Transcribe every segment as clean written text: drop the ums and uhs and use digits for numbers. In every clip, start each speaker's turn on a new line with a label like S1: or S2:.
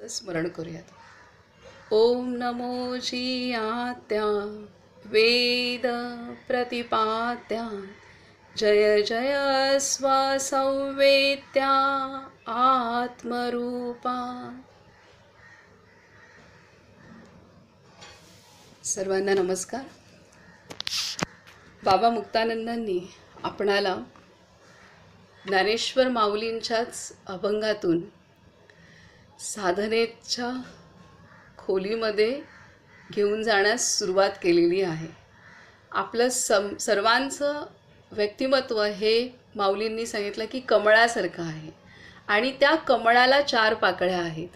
S1: स्मरण करूयात. ओम नमो जियात्या वेद प्रतिपात्या जय जय स्वसंवेत्या आत्मरूपा. सर्वांना नमस्कार. बाबा मुक्तानंदांनी आपणाला ज्ञानेश्वर माऊलींच्याच अभंगातून साधनेच्या खोलीमध्ये घेऊन जाण्यास सुरुवात केलेली आहे. आपलं सर्वांचं व्यक्तिमत्व हे माऊलींनी सांगितलं की कमळासारखं आहे आणि त्या कमळाला 4 पाकळ्या आहेत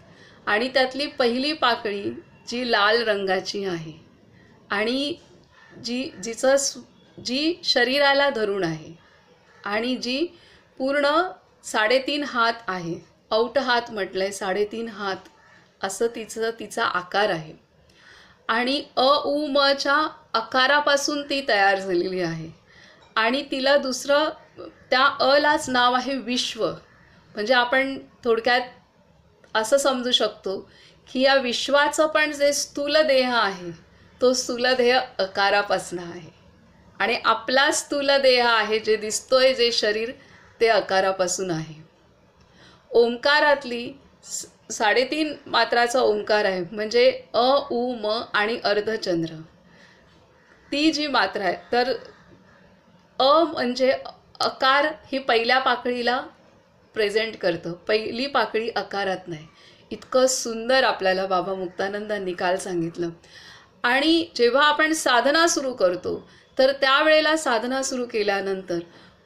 S1: आणि त्यातली पहिली पाकळी जी लाल रंगाची आहे आणि जी शरीराला धरून आहे आणि जी पूर्ण 3.5 हात आहे, औट हात म्हटलंय, 3.5 हात असं तिचा आकार आहे आणि अ उ म च्या आकारापासून ती तयार झालेली आहे आणि तिला दुसरं त्या अलाच नाव आहे विश्व. म्हणजे आपण थोडक्यात असं समजू शकतो की या विश्वाचं पण जे स्थूल देह आहे तो स्थूल देह अकारापासून आहे आणि आपला स्थूल देह आहे जे दिसतोय जे शरीर ते अकारापासून आहे. ओंकारातली 3.5 मात्राचा ओंकार आहे म्हणजे अ उ म आणि अर्धचंद्र. ती जी मात्रा आहे तर अ म्हणजे अकार ही पहिल्या पाकळीला प्रेझेंट करतं, पहिली पाकळी अकारात नाही. इतकं सुंदर आपल्याला बाबा मुक्तानंदांनी काल सांगितलं. आणि जेव्हा आपण साधना सुरू करतो तर त्यावेळेला साधना सुरू केल्यानंतर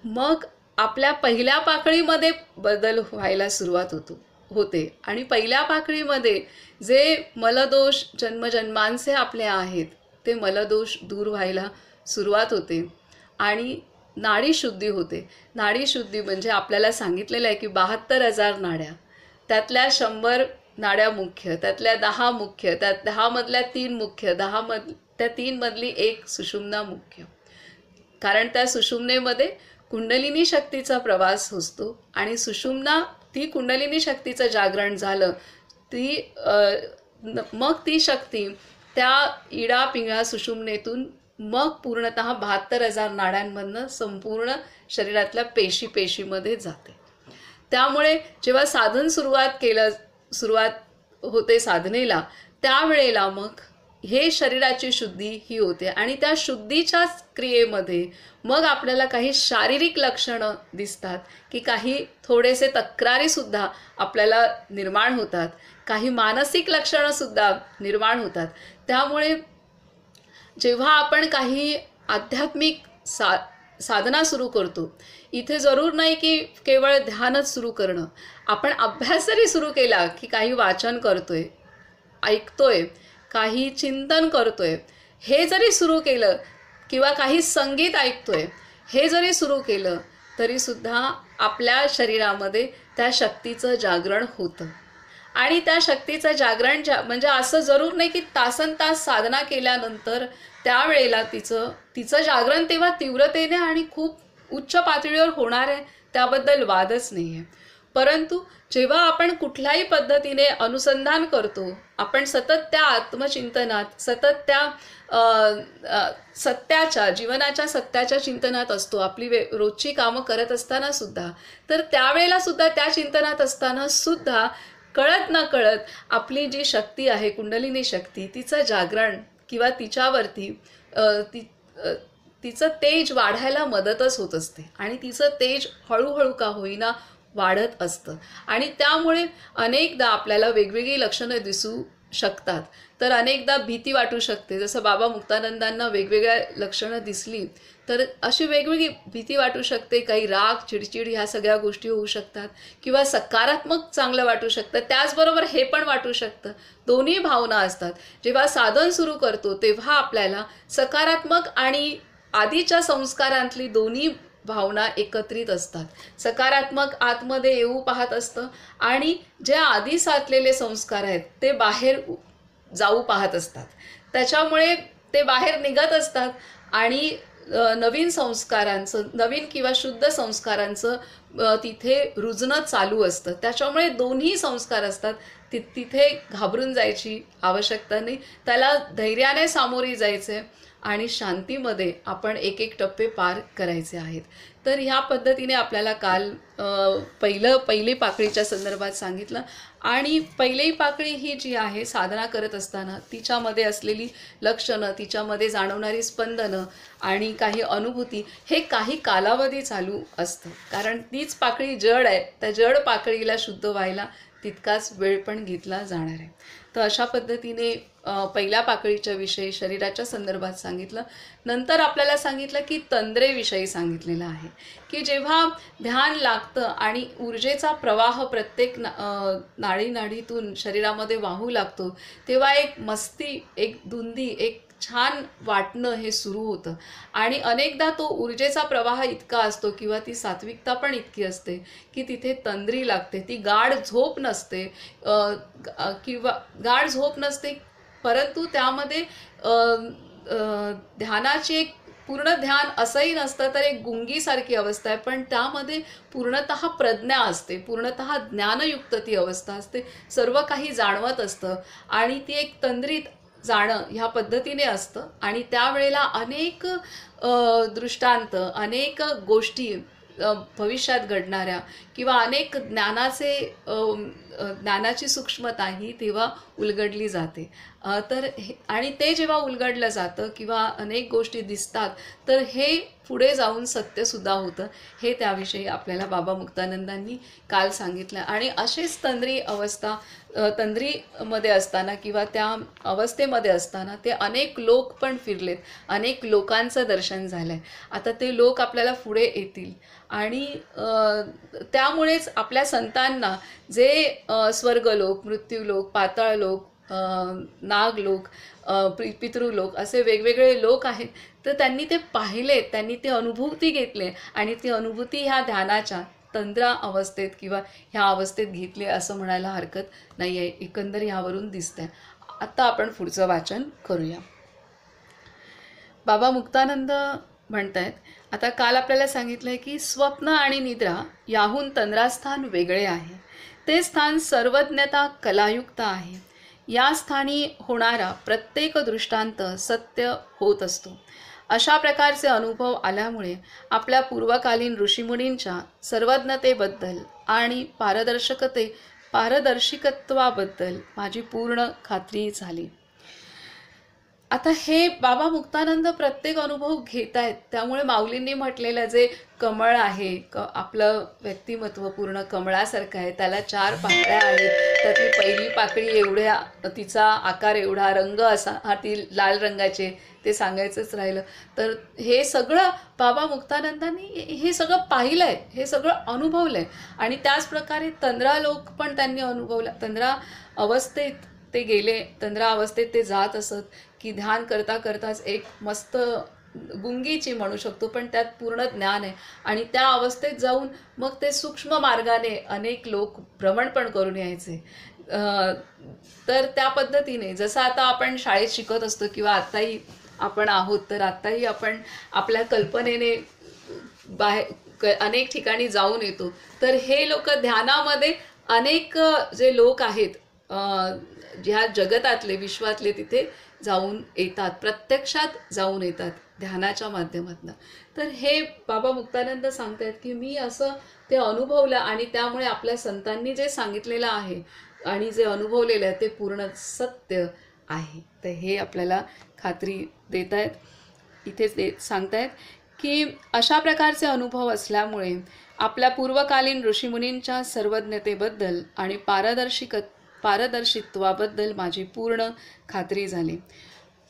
S1: मग आपल्या पहिल्या पाकळीमध्ये बदल व्हायला सुरुवात होते आणि पहिल्या पाकळीमध्ये जे मलदोष जन्मजन्मांचे आपले आहेत ते मलदोष दूर व्हायला सुरुवात होते आणि नाडीशुद्धी होते. नाडीशुद्धी म्हणजे आपल्याला सांगितलेलं आहे की 72,000 नाड्या, त्यातल्या 100 नाड्या मुख्य, त्यातल्या 10 मुख्य, त्यात 10 मधल्या 3 मुख्य, त्या 3 मधली 1 सुषुम्ना मुख्य. कारण त्या सुषुम्नेमध्ये कुंडलिनी शक्तीचा प्रवास असतो आणि सुषुम्ना ती कुंडलिनी शक्तीचं जागरण झालं मग ती शक्ती त्या इडा पिंगळा सुषुम्नेतून मग पूर्णतः 72,000 नाड्यांमधनं संपूर्ण शरीरातल्या पेशीमध्ये जाते. त्यामुळे जेव्हा साधन सुरुवात होते साधनेला त्यावेळेला मग हे शरीराची शुद्धी ही होते आणि त्या शुद्धीच्या क्रियेमध्ये मग आपल्याला काही शारीरिक लक्षणं दिसतात की काही थोडेसे तक्रारीसुद्धा आपल्याला निर्माण होतात, काही मानसिक लक्षणंसुद्धा निर्माण होतात. त्यामुळे जेव्हा आपण काही आध्यात्मिक साधना सुरू करतो, इथे जरूर नाही की केवळ ध्यानच सुरू करणं, आपण अभ्यास जरी सुरू केला की काही वाचन करतोय, ऐकतोय, काही चिंतन करतोय, हे जरी सुरू केलं किंवा काही संगीत ऐकतोय हे जरी सुरू केलं तरीसुद्धा आपल्या शरीरामध्ये त्या शक्तीचं जागरण होतं. आणि त्या शक्तीचं जागरण म्हणजे असं जरूर नाही की तासनतास साधना केल्यानंतर त्यावेळेला तिचं जागरण तेव्हा तीव्रतेने आणि खूप उच्च पातळीवर होणार आहे त्याबद्दल वादच नाही आहे. परंतु जेव्हा आपण कुठल्याही पद्धतीने अनुसंधान करतो, आपण सतत त्या आत्मचिंतनात, सतत त्या सत्याच्या जीवनाच्या सत्याच्या चिंतनात असतो, आपली रोजची कामं करत असताना सुद्धा, तर त्यावेळेला सुद्धा त्या चिंतनात असताना सुद्धा कळत न कळत आपली जी शक्ती आहे कुंडलिनी शक्ती तिचं जागरण किंवा तिच्यावरती तिचं तेज वाढायला मदतच होत असते आणि तिचं तेज हळूहळू का होईना वाढत असतं आणि त्यामुळे अनेकदा आपल्याला वेगवेगळी लक्षणं दिसू शकतात. तर अनेकदा भीती वाटू शकते, जसं बाबा मुक्तानंदांना वेगवेगळ्या लक्षणं दिसली तर अशी वेगवेगळी भीती वाटू शकते, काही राग, चिडचिड ह्या सगळ्या गोष्टी होऊ शकतात किंवा सकारात्मक चांगलं वाटू शकतं, त्याचबरोबर हे पण वाटू शकतं. दोन्ही भावना असतात. जेव्हा साधन सुरू करतो तेव्हा आपल्याला सकारात्मक आणि आधीच्या संस्कारांतली दोन्ही भावना एकत्रित असतात. सकारात्मक आतमध्ये येऊ पाहत असतं आणि जे आधी साचलेले संस्कार आहेत ते बाहेर जाऊ पाहत असतात. त्याच्यामुळे ते बाहेर निघत असतात आणि नवीन संस्कारांचं, नवीन किंवा शुद्ध संस्कारांचं तिथे रुजणं चालू असतं. त्याच्यामुळे दोन्ही संस्कार असतात तिथे घाबरून जायची आवश्यकता नाही. त्याला धैर्याने सामोरी जायचे आणि शांतीमध्ये आपण एक एक टप्पे पार करायचे आहेत. तर ह्या पद्धतीने आपल्याला काल पहिली पाकळीच्या संदर्भात सांगितलं. आणि पहिली पाकळी ही जी आहे साधना करत असताना तिच्यामध्ये असलेली लक्षणं, तिच्यामध्ये जाणवणारी स्पंदनं आणि काही अनुभूती हे काही कालावधी चालू असतं. कारण तीच पाकळी जड आहे, त्या जड पाकळीला शुद्ध व्हायला तितकाच वेळ पण घेतला जाणार आहे. तर अशा पद्धतीने पहिल्या पाकळीच्या विषयी शरीराच्या संदर्भात सांगितलं. नंतर आपल्याला सांगितलं की तंद्रेविषयी सांगितलेलं आहे की जेव्हा ध्यान लागतं आणि ऊर्जेचा प्रवाह प्रत्येक नाडीतून शरीरामध्ये वाहू लागतो तेव्हा एक मस्ती, एक धुंदी, एक छान वाटणं हे सुरू होतं. आणि अनेकदा तो ऊर्जेचा प्रवाह इतका असतो किंवा ती सात्विकता पण इतकी असते की तिथे तंद्री लागते. ती गाढ झोप नसते किंवा गाढ झोप नसते, परंतु त्यामध्ये ध्यानाची एक पूर्ण ध्यान असंही नसतं तर एक गुंगीसारखी अवस्था आहे, पण त्यामध्ये पूर्णतः प्रज्ञा असते, पूर्णतः ज्ञानयुक्त ती अवस्था असते. सर्व काही जाणवत असतं आणि ती एक तंद्रीत जाणं ह्या पद्धतीने असतं. आणि त्यावेळेला अनेक दृष्टांत, अनेक गोष्टी भविष्यात घडणाऱ्या किंवा अनेक ज्ञानाची सूक्ष्मता ही तेव्हा उलगडली जाते. तर आणि ते जेव्हा उलगडलं जातं किंवा अनेक गोष्टी दिसतात तर हे पुढे जाऊन सत्यसुद्धा होतं. हे त्याविषयी आपल्याला बाबा मुक्तानंदांनी काल सांगितलं. आणि अशीच तंद्रीमध्ये असताना किंवा त्या अवस्थेमध्ये असताना ते अनेक लोक पण फिरलेत, अनेक लोकांचं दर्शन झालं आहे. आता ते लोक आपल्याला पुढे येतील आणि त्यामुळेच आपल्या संतांना जे स्वर्गलोक, मृत्यूलोक, पाताळलोक, नागलोक, पितृलोक असे वेगवेगळे लोक आहेत, तर त्यांनी ते पाहिले, त्यांनी ते अनुभूती घेतले आणि ती अनुभूती ह्या ध्यानाच्या तंद्रा अवस्थेत किंवा ह्या अवस्थेत घेतली असं म्हणायला हरकत नाही आहे. एकंदर ह्यावरून दिसतंय. आता आपण पुढचं वाचन करूया. बाबा मुक्तानंद म्हणतायत, आता काल आपल्याला सांगितलं आहे की स्वप्न आणि निद्रा याहून तंद्रास्थान वेगळे आहे. ते स्थान सर्वज्ञता कलायुक्त आहे. या स्थानी होणारा प्रत्येक दृष्टांत सत्य होत असतो. अशा प्रकारचे अनुभव आल्यामुळे आपल्या पूर्वकालीन ऋषीमुनींच्या सर्वज्ञतेबद्दल आणि पारदर्शिकत्वाबद्दल माझी पूर्ण खात्री झाली. आता हे बाबा मुक्तानंद प्रत्येक अनुभव घेत आहेत. त्यामुळे माऊलींनी म्हटलेलं जे कमळ आहे, आपलं व्यक्तिमत्व पूर्ण कमळासारखं आहे, त्याला 4 पाकळ्या आहेत. त्यातली पहिली पाकळी एवढ्या, तिचा आकार एवढा, रंग असा, हा ती लाल रंगाचे, ते सांगायचंच राहिलं. तर हे सगळं बाबा मुक्तानंदांनी हे सगळं पाहिलं आहे, हे सगळं अनुभवलं आहे. आणि त्याचप्रकारे तंद्रालोक पण त्यांनी अनुभवला. तंद्रा अवस्थेत ते गेले, तंद्रा अवस्थेत ते जात असत की ध्यान करता करताच एक मस्त गुंगीची म्हणू शकतो, पण त्यात पूर्ण ज्ञान आहे. आणि त्या अवस्थेत जाऊन मग ते सूक्ष्म मार्गाने अनेक लोक भ्रमण पण करून यायचे. तर त्या पद्धतीने जसं आता आपण शाळेत शिकत असतो किंवा आत्ताही आपण आहोत, तर आत्ताही आपण आपल्या कल्पनेने अनेक ठिकाणी जाऊन येतो. तर हे लोक ध्यानामध्ये अनेक जे लोक आहेत ज्या जगतातले, विश्वातले, तिथे जाऊन येतात, प्रत्यक्षात जाऊन येतात ध्यानाच्या माध्यमातून. तर हे बाबा मुक्तानंद सांगतायत की मी असं ते अनुभवलं आणि त्यामुळे आपल्या संतांनी जे सांगितलेलं आहे आणि जे अनुभवलेलं आहे ते पूर्ण सत्य आहे. तर हे आपल्याला खात्री देत आहेत. इथेच सांगतायत की अशा प्रकारचे अनुभव असल्यामुळे आपल्या पूर्वकालीन ऋषीमुनींच्या सर्वज्ञतेबद्दल आणि पारदर्शित्वाबद्दल माझी पूर्ण खात्री झाली.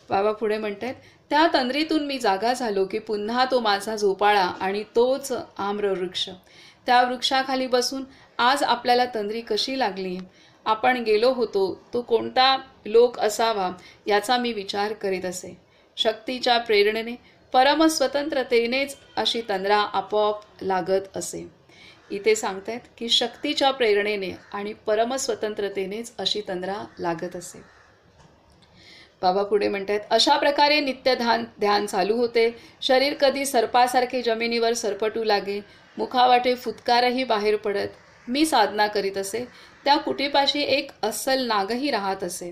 S1: बाबा पुढे म्हणतात, त्या तंद्रीतून मी जागा झालो की पुन्हा तो माझा झोपाळा आणि तोच आम्रवृक्ष. त्या वृक्षाखाली बसून आज आपल्याला तंद्री कशी लागली, आपण गेलो होतो तो कोणता लोक असावा याचा मी विचार करीत असे. शक्तीच्या प्रेरणेने, परमस्वतंत्रतेनेच अशी तंद्रा आपोआप लागत असे. इथे सांगतायत की शक्तीच्या प्रेरणेने आणि परमस्वतंत्रतेनेच अशी तंद्रा लागत असे. बाबा पुढे म्हणतात, अशा प्रकारे नित्य ध्यान चालू होते. शरीर कधी सर्पासारखे जमिनीवर सरपटू लागे, मुखावाटे फुतकारही बाहेर पडत. मी साधना करीत असे त्या कुटीपाशी एक अस्सल नागही राहत असे.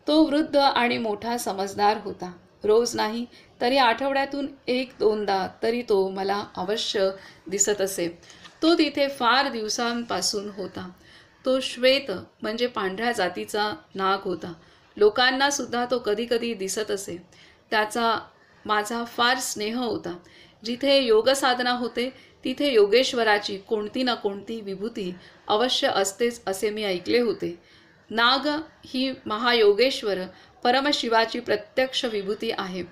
S1: तो वृद्ध आणि मोठा समजदार होता. रोज नाही तरी आठवड्यातून 1-2दा तरी तो मला अवश्य दिसत असे. तो तिथे फार दिवसांपासून होता. तो श्वेत म्हणजे पांढऱ्या जातीचा नाग होता. लोकांना सुद्धा तो कधीकधी दिसत असे. त्याचा माझा फार स्नेह होता. जिथे योगसाधना होते तिथे योगेश्वराची कोणती ना कोणती विभूती अवश्य असतेच असे मी ऐकले होते. नाग ही महायोगेश्वर परमशिवाची प्रत्यक्ष विभूती आहे.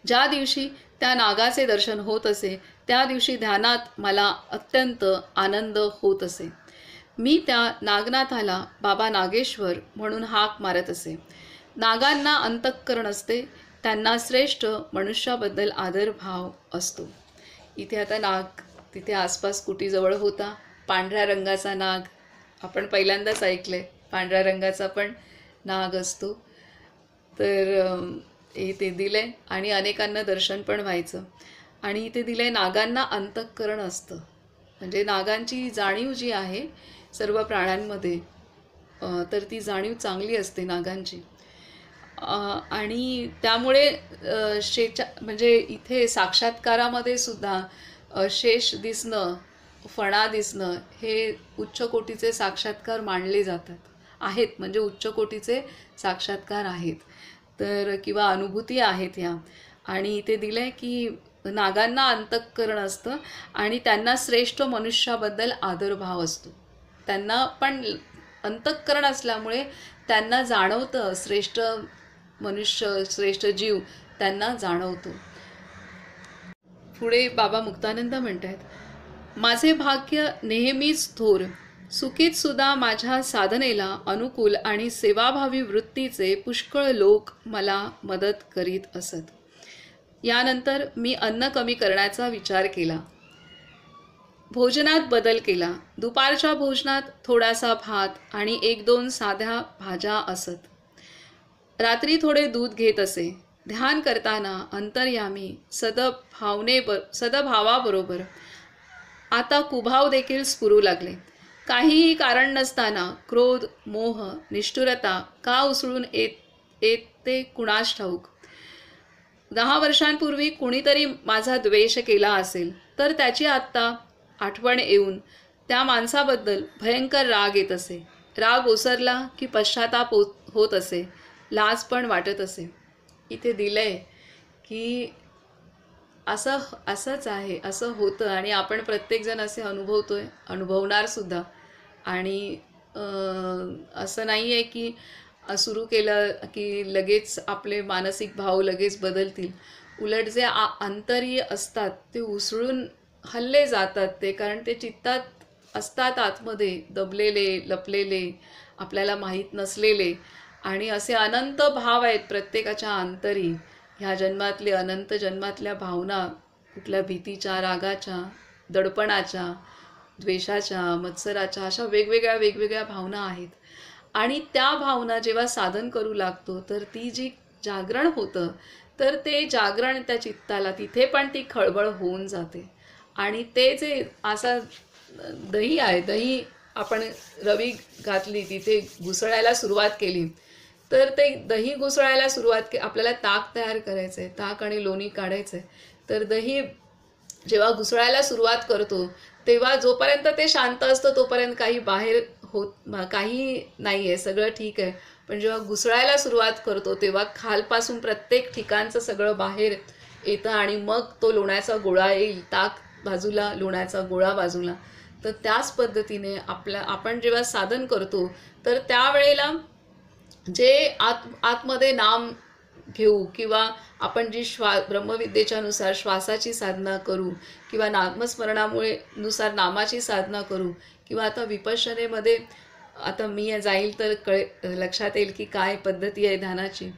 S1: ज्या दिवशी त्या नागाचे दर्शन होत असे त्या दिवशी ध्यानात मला अत्यंत आनंद होत असे. मी त्या नागनाथाला बाबा नागेश्वर म्हणून हाक मारत असे. नागांना अंतःकरण असते. त्यांना श्रेष्ठ मनुष्याबद्दल आदरभाव असतो. इथे आता नाग तिथे आसपास कुटीजवळ होता. पांढऱ्या रंगाचा नाग आपण पहिल्यांदाच ऐकलं आहे. पांढऱ्या रंगाचा पण नाग असतो. तर इथे दिलं आहे आणि अनेकांना दर्शन पण व्हायचं. आणि इथे दिलं आहे नागांना अंतःकरण असतं. म्हणजे नागांची जाणीव जी आहे सर्व प्राण्यांमध्ये तर ती जाणीव चांगली असते नागांची. आणि त्यामुळे म्हणजे इथे साक्षात्कारामध्ये सुद्धा शेष दिसणं, फणा दिसणं हे उच्च कोटीचे साक्षात्कार मानले जातात आहेत. म्हणजे उच्च कोटीचे साक्षात्कार आहेत तर किंवा अनुभूती आहेत ह्या. आणि इथे दिलं आहे की नागांना अंतःकरण असतं आणि त्यांना श्रेष्ठ मनुष्याबद्दल आदरभाव असतो. त्यांना पण अंतःकरण असल्यामुळे त्यांना जाणवतं श्रेष्ठ मनुष्य, श्रेष्ठ जीव त्यांना जाणवतो. पुढे बाबा मुक्तानंद म्हणतात, माझे भाग्य नेहमीच थोर, सुखीत सुद्धा माझ्या साधनेला अनुकूल आणि सेवाभावी वृत्तीचे पुष्कळ लोक मला मदत करीत असत. यानंतर मी अन्न कमी करण्याचा विचार केला. भोजनात बदल केला. दुपारच्या भोजनात थोडासा भात आणि 1-2 साध्या भाज्या असत. रात्री थोडे दूध घेत असे. ध्यान करताना अंतर्यामी सदभावाबरोबर आता कुभाव देखील स्फुरू लागले. काहीही कारण नसताना क्रोध, मोह, निष्ठुरता का उसळून येते कुणास ठाऊक. 10 वर्षांपूर्वी कुणीतरी माझा द्वेष केला असेल तर त्याची आत्ता आठवण येऊन त्या माणसाबद्दल भयंकर राग येत असे. राग ओसरला की पश्चाताप होत असे. लाज पण वाटत असे. इथे दिलंय की असंच आहे, असं होतं आणि आपण प्रत्येकजण असे अनुभवतोय, अनुभवणार सुद्धा. आणि असं नाही आहे की सुरू केलं की लगेच आपले मानसिक भाव लगेच बदलतील. उलट जे आंतर्य असतात ते उसळून हल्ले जातात ते, कारण ते चित्तात असतात आतमध्ये दबलेले, लपलेले, आपल्याला माहीत नसलेले. आणि असे अनंत भाव आहेत प्रत्येकाच्या अंतरी. ह्या जन्मातले अनंत जन्मातल्या भावना, कुठल्या भीतीच्या, रागाच्या, दडपणाच्या, द्वेषाच्या, मत्सराच्या, अशा वेगवेगळ्या भावना आहेत. आणि त्या भावना जेव्हा साधन करू लागतो तर ती जी जागरण होतं तर ते जागरण त्या चित्ताला तिथे पण ती खळबळ होऊन जाते. आणि ते जे असा दही आहे, दही आपण रवी घातली तिथे घुसळायला सुरुवात केली तर ते दही घुसळायला आपल्याला ताक तयार करायचं आहे, ताक आणि लोणी काढायचं आहे. तर दही जेव्हा घुसळायला सुरुवात करतो तेव्हा जोपर्यंत ते शांत असतं तोपर्यंत काही बाहेर काही नाही आहे, सगळं ठीक आहे. पण जेव्हा घुसळायला सुरुवात करतो तेव्हा खालपासून प्रत्येक ठिकाणचं सगळं बाहेर येतं आणि मग तो लोण्याचा गोळा येईल, ताक बाजूला, लोण्याचा गोळा बाजूला. तर त्याच पद्धतीने आपण जेव्हा साधन करतो तर त्यावेळेला जे आतमध्ये नाम घेऊ किंवा आपण जी ब्रह्मविद्येच्या नुसार श्वासाची साधना करू किंवा नामस्मरणामुळे नामाची साधना करू किंवा आता विपश्यनेमध्ये आता मी जाईल तर लक्षात येईल की काय पद्धती आहे ध्यानाची.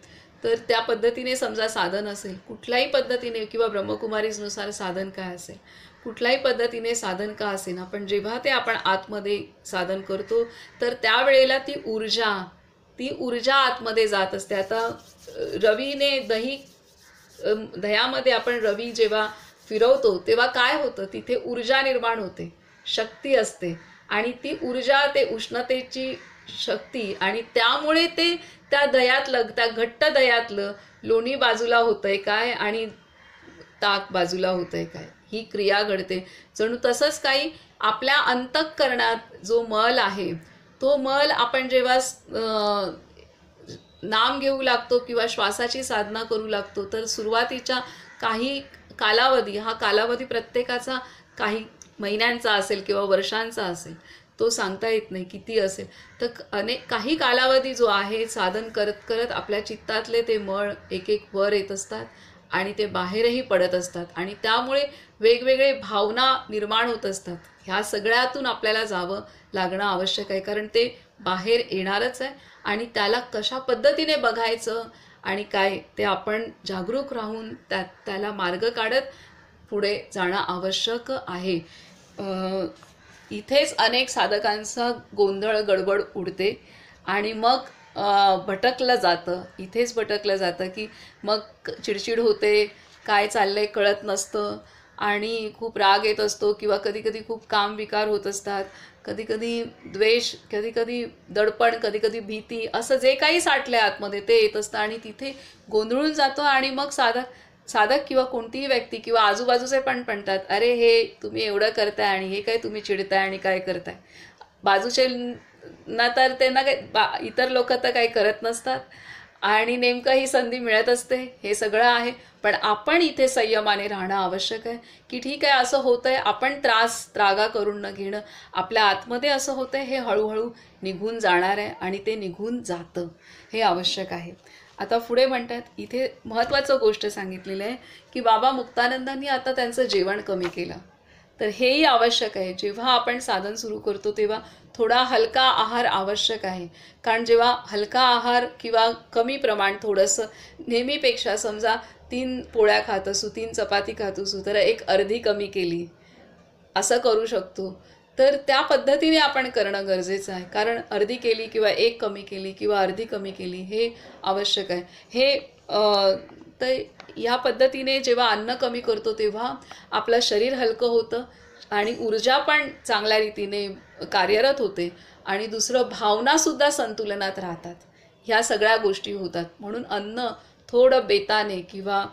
S1: तर त्या पद्धतीने समजा साधन असेल कुठल्याही पद्धतीने किंवा ब्रह्मकुमारीजनुसार साधन काय असेल, कुठल्याही पद्धतीने साधन का असेल, आपण जेव्हा ते आपण आतमध्ये साधन करतो तर त्यावेळेला ती ऊर्जा आतमध्ये जात असते. आता रवीने दह्यामध्ये आपण रवी जेव्हा फिरवतो तेव्हा काय होतं, तिथे ऊर्जा निर्माण होते, शक्ती असते आणि ती ऊर्जा, ते उष्णतेची शक्ती, आणि त्यामुळे ते त्या दह्यातलं, त्या घट्ट दह्यातलं लोणी बाजूला होतंय काय आणि ताक बाजूला होतंय काय, ही क्रिया घडते. जणू तसंच काही आपल्या अंतःकरणात जो मल आहे, तो मल आपण जेव्हा नाम घेऊ लागतो किंवा श्वासाची साधना करू लागतो, तर सुरुवातीच्या काही कालावधी, हा कालावधी प्रत्येकाचा काही महिन्यांचा असेल किंवा वर्षांचा असेल, तो सांगता येत नाही किती असेल. तर काही कालावधी जो आहे, साधन करत करत आपल्या चित्तातले ते मळ एक एक वर येत असतात आणि ते बाहेरही पडत असतात, आणि त्यामुळे वेगवेगळे भावना निर्माण होत असतात. ह्या सगळ्यातून आपल्याला जावं लागणं आवश्यक आहे, कारण ते बाहेर येणारच आहे, आणि त्याला कशा पद्धतीने बघायचं आणि काय ते आपण जागरूक राहून त्याला मार्ग काढत पुढे जाणं आवश्यक आहे. इथेच अनेक साधकांचा गोंधळ गडबड उडते आणि मग भटकलं जातं, इथेच भटकलं जातं की मग चिडचिड होते, काय चाललंय कळत नसतं आणि खूप राग येत असतो, किंवा कधीकधी खूप काम विकार होत असतात, कधीकधी द्वेष, कधीकधी दडपण, कधीकधी भीती, असं जे काही साठलंय आतमध्ये ते येत असतं आणि तिथे गोंधळून जातो. आणि मग साधक किंवा कोणतीही व्यक्ती किंवा आजूबाजूचे पण म्हणतात, अरे हे तुम्ही एवढं करताय आणि हे काय तुम्ही चिडताय आणि काय करताय. बाजूचे ना तर त्यांना काही इतर लोक तर काही करत नसतात आणि नेमकं ही संधी मिळत असते, हे सगळं आहे. पण आपण इथे संयमाने राहणं आवश्यक आहे की ठीक आहे असं होतंय, आपण त्रागा करून न घेणं, आपल्या आतमध्ये असं होतंय, हे हळूहळू निघून जाणार आहे आणि ते निघून जातं, हे आवश्यक आहे. आता पुढे म्हणतात, इथे महत्त्वाचं गोष्ट सांगितलेलं आहे की बाबा मुक्तानंदांनी आता त्यांचं जेवण कमी केलं. तर हेही आवश्यक आहे. जेव्हा आपण साधन सुरू करतो तेव्हा थोडा हलका आहार आवश्यक आहे, कारण जेव्हा हलका आहार किंवा कमी प्रमाण थोडंसं, नेहमीपेक्षा समजा 3 पोळ्या खात असू, 3 चपाती खात असू, तर एक अर्धी कमी केली, असं करू शकतो. तर त्या पद्धतीने आपण करणं गरजेचं आहे, कारण अर्धी केली किंवा एक कमी केली किंवा अर्धी कमी केली हे आवश्यक आहे. हे तर ह्या पद्धतीने जेव्हा अन्न कमी करतो तेव्हा आपलं शरीर हलकं होतं आणि ऊर्जा पण चांगल्या रीतीने कार्यरत होते, आणि दुसरं भावनासुद्धा संतुलनात राहतात. ह्या सगळ्या गोष्टी होतात. म्हणून अन्न थोडं बेताने किंवा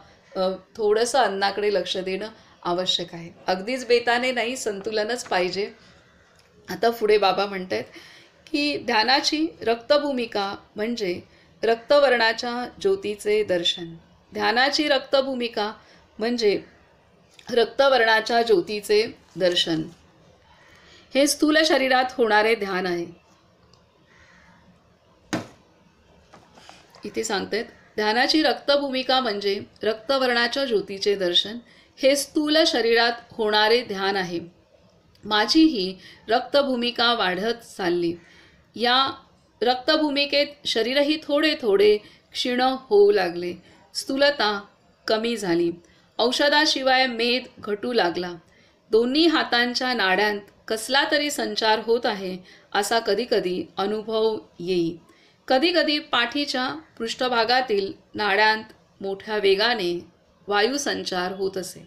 S1: थोडंसं अन्नाकडे लक्ष देणं आवश्यक आहे. अगदीच बेताने नाही, संतुलनच पाहिजे. आता पुढे बाबा म्हणत आहेत की ध्यानाची रक्तभूमिका म्हणजे रक्तवर्णाच्या ज्योतीचे दर्शन. ध्यानाची रक्तभूमिका म्हणजे रक्तवर्णाच्या ज्योतीचे दर्शन. हे स्थूल शरीरात होणारे ध्यान आहे. इथे सांगतात, ध्यानाची रक्तभूमिका म्हणजे रक्तवर्णाच्या ज्योतीचे दर्शन. हे स्थूल शरीरात होणारे ध्यान आहे. माझी ही रक्तभूमिका वाढत चालली. या रक्तभूमिकेत शरीरही थोडे थोडे क्षीण होऊ लागले. स्थूलता कमी झाली. औषधाशिवाय मेद घटू लागला. दोन्ही हातांच्या नाड्यांत कसला तरी संचार होत आहे असा कधीकधी अनुभव येई. कधीकधी पाठीच्या पृष्ठभागातील नाड्यांत मोठ्या वेगाने वायुसंचार होत असे.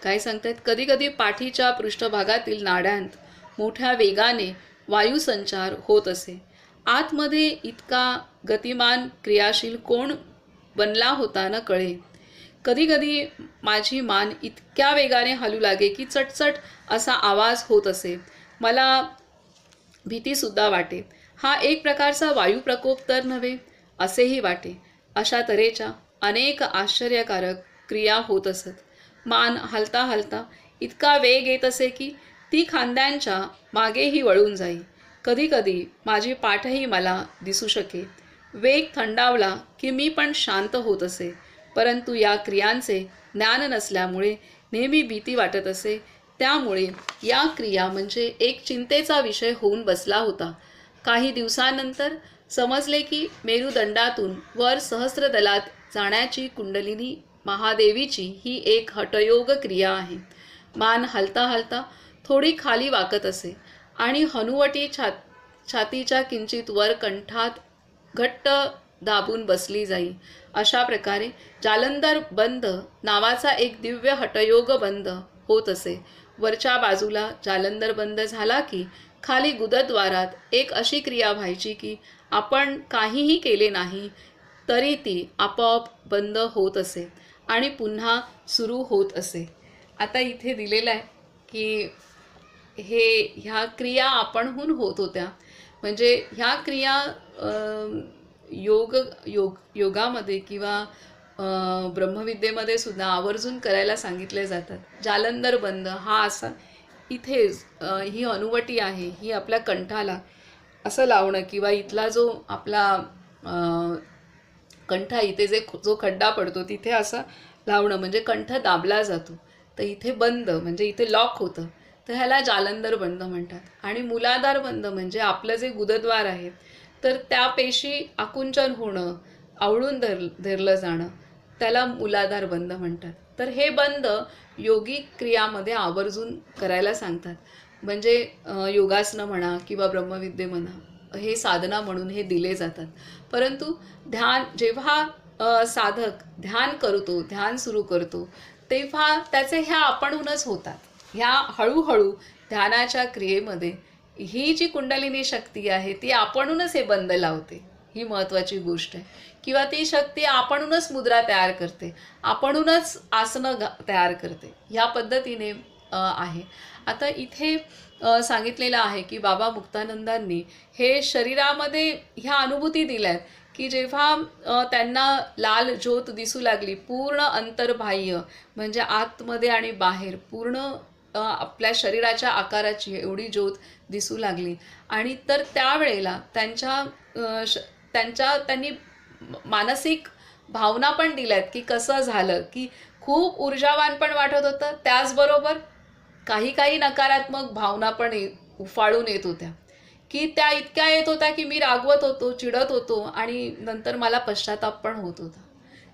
S1: काय सांगतायत? कधीकधी पाठीच्या पृष्ठभागातील नाड्यांत मोठ्या वेगाने वायुसंचार होत असे. आतमध्ये इतका गतिमान क्रियाशील कोण बनला होता न कळे. कधीकधी माझी मान इतक्या वेगाने हलू लागे की चटचट असा आवाज होत असे. मला भीतीसुद्धा वाटे. हा एक प्रकारचा वायुप्रकोप तर नव्हे असेही वाटे. अशा तऱ्हेच्या अनेक आश्चर्यकारक क्रिया होत असत. मान हलता हलता इतका वेग येत असे की ती खांद्यांच्या मागेही वळून जाई. कधीकधी माझी पाठही मला दिसू शके. वेग थंडावला की मी पण शांत होत असे. परंतु या क्रियांचे ज्ञान नसल्यामुळे नेहमी भीती वाटत असे. त्यामुळे या क्रिया म्हणजे एक चिंतेचा विषय होऊन बसला होता. काही दिवसांनंतर समजले की मेरुदंडातून वर सहस्त्रदलात जाण्याची कुंडलिनी महादेवीची ही एक हठयोग क्रिया आहे. मान हलता हलता थोडी खाली वाकत असे आणि हनुवटी छातीच्या किंचित वर कंठात घट्ट दाबून बसली जाई. अशा प्रकारे जालंधर बंद नावाचा एक दिव्य हठयोग बंद होत असे. वरच्या बाजूला जालंधर बंद झाला की खाली गुदद्वारात एक अशी क्रिया व्हायची की आपण काहीही केले नाही तरी ती आपोआप बंद होत असे आणि पुन्हा सुरू होत असे. आता इथे दिलेलं आहे की ह्या क्रिया आपणहून होत होत्या. म्हणजे ह्या क्रिया योगामध्ये किंवा ब्रह्मविद्येमध्ये सुद्धा आवर्जून करायला सांगितले जातात. जालंधर बंद हा असा इथेच ही अनुवटी आहे, ही आपल्या कंठाला असं लावणं किंवा इथला जो आपला कंठा इथे जो खड्डा पडतो तिथे असं लावणं म्हणजे कंठ दाबला जातो. तर इथे बंद म्हणजे इथे लॉक होतं, तर ह्याला जालंधर बंद म्हणतात. आणि मूलाधार बंद म्हणजे आपलं जे गुदद्वार आहे तर त्या पेशी आकुंचन होणं, आवळून धरलं जाणं, त्याला मूलाधार बंद म्हणतात. तर हे बंद योगिक क्रियामध्ये आवर्जून करायला सांगतात. म्हणजे योगासनं म्हणा किंवा ब्रह्मविद्ये म्हणा, हे साधना म्हणून हे दिले जातात. परंतु जेव्हा साधक ध्यान करतो, ध्यान सुरू करतो, तेव्हा त्याचे ह्या आपणहूनच होतात. ह्या हळूहळू ध्यानाच्या क्रियेमध्ये ही जी कुंडलिनी शक्ती आहे ती आपणहूनच हे बंद लावते. ही महत्त्वाची गोष्ट आहे. किंवा ती शक्ती आपणहूनच मुद्रा तयार करते, आपणहूनच आसनं तयार करते. ह्या पद्धतीने आहे. आता इथे सांगितलेलं आहे की बाबा मुक्तानंदांनी हे शरीरामध्ये ह्या अनुभूती दिल्यात की जेव्हा त्यांना लाल ज्योत दिसू लागली पूर्ण अंतर्बाह्य म्हणजे आतमध्ये आणि बाहेर पूर्ण आपल्या शरीराच्या आकाराची एवढी ज्योत दिसू लागली. आणि तर त्यावेळेला त्यांनी मानसिक भावना पण दिल्यात की कसं झालं की खूप ऊर्जावान पण वाटत होतं, त्याचबरोबर काही नकारात्मक भावना पण उफाळून येत होत्या की त्या इतक्या येत होत्या की मी रागवत होतो, चिडत होतो आणि नंतर मला पश्चाताप पण होत होता.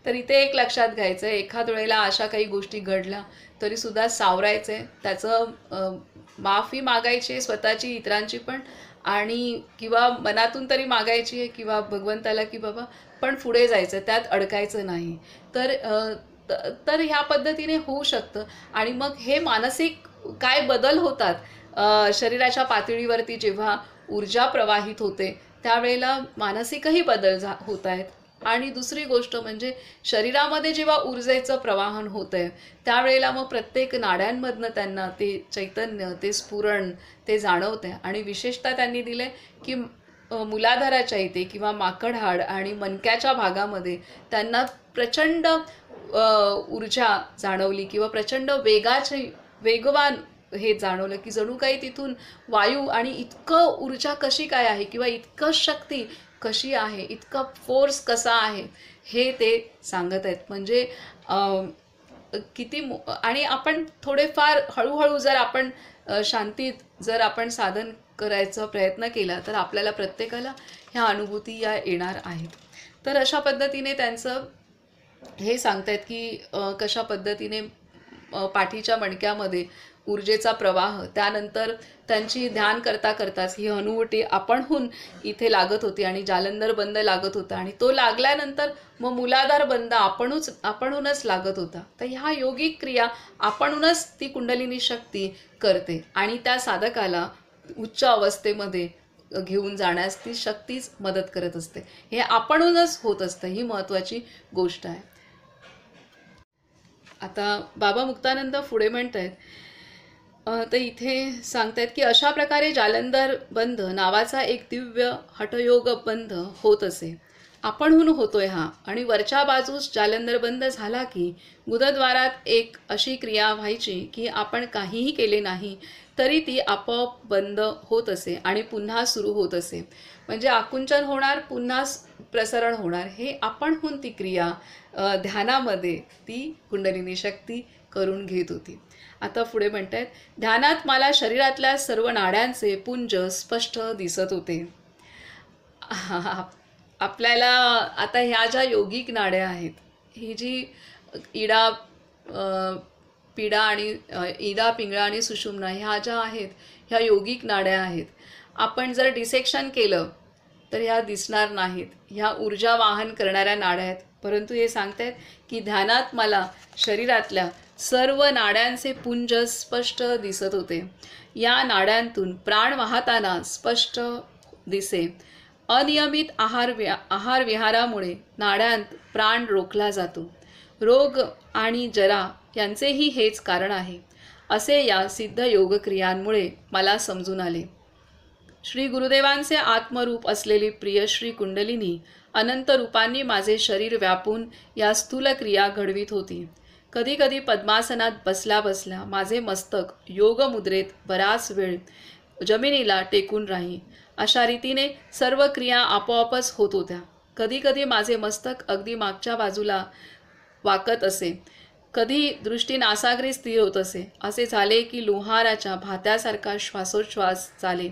S1: तर इथे एक लक्षात घ्यायचं आहे, एखाद वेळेला अशा काही गोष्टी घडल्या तरीसुद्धा सावरायचं आहे, त्याचं माफी मागायची आहे स्वतःची, इतरांची पण, आणि किंवा मनातून तरी मागायची आहे किंवा भगवंताला की बाबा पण पुढे जायचं, त्यात अडकायचं नाही. तर ह्या पद्धतीने होऊ शकतं. आणि मग हे मानसिक काय बदल होतात शरीराच्या पातळीवरती जेव्हा ऊर्जा प्रवाहित होते त्यावेळेला मानसिकही बदल होत आहेत. आणि दुसरी गोष्ट म्हणजे शरीरामध्ये जेव्हा ऊर्जेचं प्रवाहन होतं आहे त्यावेळेला मग प्रत्येक नाड्यांमधनं त्यांना ते चैतन्य, ते स्फुरण ते जाणवतं आहे. आणि विशेषतः त्यांनी दिले की मूलाधाराच्या इथे किंवा माकडहाड आणि मणक्याच्या भागामध्ये त्यांना प्रचंड ऊर्जा जाणवली किंवा प्रचंड वेगवान हे जाणवलं की जणू काही तिथून वायू आणि इतकं ऊर्जा कशी काय आहे किंवा इतकं शक्ती कशी आहे, इतका फोर्स कसा आहे हे ते सांगत आहेत. म्हणजे किती आणि आपण थोडेफार हळूहळू जर आपण शांतीत जर आपण साधन करायचा प्रयत्न केला तर आपल्याला प्रत्येकाला ह्या अनुभूती या येणार आहेत. तर अशा पद्धतीने त्यांचं हे सांगतायत की कशा पद्धतीने पाठीच्या मणक्यामध्ये ऊर्जेचा प्रवाह, त्यानंतर त्यांची ध्यान करता करताच ही अनुभूती आपणहून इथे लागत होती आणि जालंधर बंद लागत होता आणि तो लागल्यानंतर मग मूलाधार बंद आपणहूनच लागत होता. तर ह्या योगिक क्रिया आपणहूनच ती कुंडलिनी शक्ती करते आणि त्या साधकाला उच्च अवस्थेमध्ये घेऊन जाण्यास ती शक्तीच मदत करत असते. हे आपणहूनच होत असतं, ही महत्त्वाची गोष्ट आहे. आता बाबा मुक्तानंद पुढे म्हणतायत, तर इथे सांगतायत की अशा प्रकारे जालंधर बंध नावाचा एक दिव्य हठयोग बंध होत असे. आपणहून होतोय हा. आणि वरच्या बाजूस जालंधर बंद झाला की गुदद्वारात एक अशी क्रिया व्हायची की आपण काहीही केले नाही तरी ती आपोआप बंद होत असे आणि पुन्हा सुरू होत असे. म्हणजे आकुंचन होणार, पुन्हा प्रसरण होणार, हे आपणहून ती क्रिया ध्यानामध्ये ती कुंडलिनी शक्ती करून घेत होती. आता पुढे म्हणतायत, ध्यानात मला शरीरातल्या सर्व नाड्यांचे पुंज स्पष्ट दिसत होते. आपल्याला आता ह्या ज्या योगिक नाड्या आहेत, ही जी इडा, पिंगळा आणि सुषुम्ना ह्या ज्या आहेत ह्या योगिक नाड्या आहेत. आपण जर डिसेक्शन केलं तर ह्या दिसणार नाहीत, ह्या ऊर्जा वाहन करणाऱ्या नाड्या आहेत. परंतु हे सांगतायत की ध्यानात मला शरीरातल्या सर्व नाड्यांचे पुंज स्पष्ट दिसत होते. या नाड्यांतून प्राण वाहताना स्पष्ट दिसे. अनियमित आहार विहारामुळे नाड्यांत प्राण रोखला जातो. रोग आणि जरा यांचेही हेच कारण आहे, असे या सिद्ध योगक्रियांमुळे मला समजून आले. श्री गुरुदेवांचे आत्मरूप असलेली प्रिय श्री कुंडलिनी अनंत रूपांनी माझे शरीर व्यापून या स्थूल क्रिया घडवीत होती. कधीकधी पद्मासनात बसल्या बसल्या माझे मस्तक योगमुद्रेत बराच वेळ जमिनीला टेकून राही. अशा रीतीने सर्व क्रिया आपोआपच होत होत्या. कधीकधी माझे मस्तक अगदी मागच्या बाजूला वाकत असे, कधी दृष्टी नासाग्री स्थिर होत असे. असे झाले की लोहाराच्या भात्यासारखा श्वासोच्छ्वास चाले.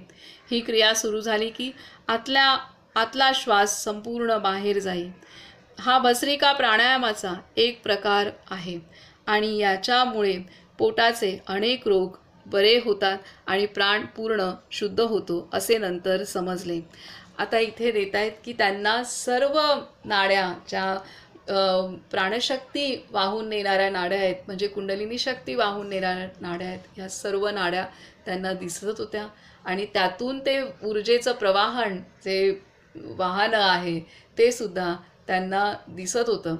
S1: ही क्रिया सुरू झाली की आतला श्वास संपूर्ण बाहेर जाई. हा भस्त्रिका प्राणायामाचा एक प्रकार आहे आणि याच्यामुळे पोटाचे अनेक रोग बरे होतात आणि प्राण पूर्ण शुद्ध होतो, असे नंतर समजले. आता इथे देत आहेत की त्यांना सर्व नाड्या ज्या प्राणशक्ती वाहून नेणाऱ्या नाड्या आहेत, म्हणजे कुंडलिनी शक्ती वाहून नेणाऱ्या नाड्या आहेत, ह्या सर्व नाड्या त्यांना दिसत होत्या आणि त्यातून ते ऊर्जेचं प्रवाहन जे वाहन आहे ते सुद्धा त्यांना दिसत होतं.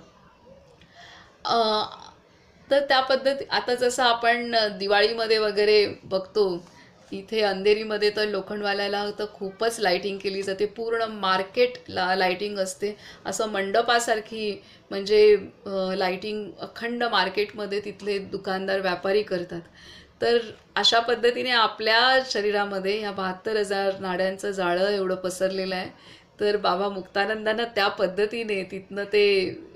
S1: तर त्या पद्धती आता जसं आपण दिवाळीमध्ये वगैरे बघतो, इथे अंधेरीमध्ये तर लोखंडवाल्याला तर खूपच लाईटिंग केली जाते, पूर्ण मार्केटला लाईटिंग असते, असं मंडपासारखी म्हणजे लाईटिंग अखंड मार्केटमध्ये तिथले दुकानदार व्यापारी करतात. तर अशा पद्धतीने आपल्या शरीरामध्ये या 72,000 नाड्यांचं जाळं एवढं पसरलेलं आहे. तर बाबा मुक्तानंदांना त्या पद्धतीने तिथनं ते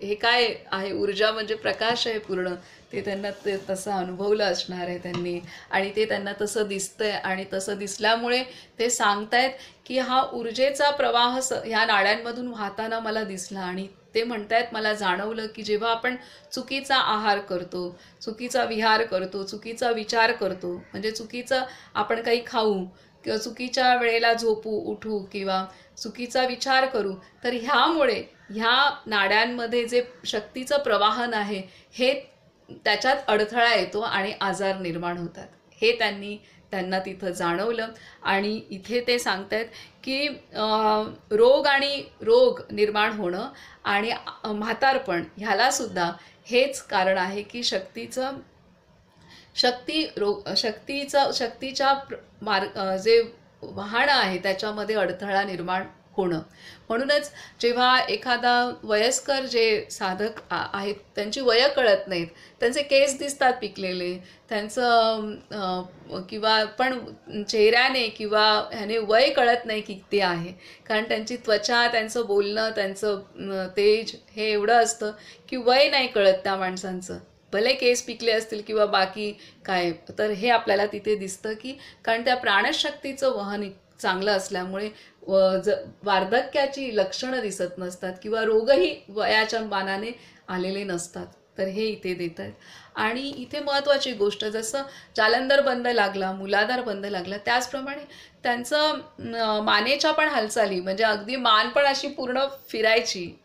S1: हे काय आहे, ऊर्जा म्हणजे प्रकाश आहे पूर्ण, ते त्यांना ते तसं अनुभवलं असणार आहे त्यांनी आणि ते त्यांना तसं दिसतंय आणि तसं दिसल्यामुळे ते सांगतायत की हा ऊर्जेचा प्रवाह ह्या नाड्यांमधून वाहताना मला दिसला. आणि ते म्हणतायत मला जाणवलं की जेव्हा आपण चुकीचा आहार करतो, चुकीचा विहार करतो, चुकीचा विचार करतो, म्हणजे चुकीचं आपण काही खाऊ किंवा चुकीच्या वेळेला झोपू उठू किंवा चुकीचा विचार करू, तर ह्यामुळे ह्या नाड्यांमध्ये जे शक्तीचं प्रवाहन आहे हे त्याच्यात अडथळा येतो आणि आजार निर्माण होतात. हे त्यांना तिथं जाणवलं. आणि इथे ते सांगतायत की रोग निर्माण होणं आणि म्हातारपण ह्यालासुद्धा हेच कारण आहे की शक्तीच्या जे वाहनं आहे त्याच्यामध्ये अडथळा निर्माण होणं. म्हणूनच जेव्हा एखादा वयस्कर जे साधक आहेत त्यांची वय कळत नाहीत, त्यांचे केस दिसतात पिकलेले, त्यांचं किंवा पण चेहऱ्याने किंवा ह्याने वय कळत नाही किती आहे, कारण त्यांची त्वचा, त्यांचं बोलणं, त्यांचं तेज हे एवढं असतं की वय नाही कळत त्या माणसांचं, भले केस पिकले असतील किंवा बाकी काय. तर हे आपल्याला तिथे दिसतं की कारण त्या प्राणशक्तीचं वहन चांगलं असल्यामुळे वार्धक्याची लक्षणं दिसत नसतात किंवा रोगही वयाच्या मानाने आलेले नसतात. तर हे इथे देत आहेत. आणि इथे महत्त्वाची गोष्ट, जसं जालंधर बंद लागला, मूलाधार बंद लागला, त्याचप्रमाणे त्यांचं मानेच्या पण हालचाली, म्हणजे अगदी मान पण अशी पूर्ण फिरायची,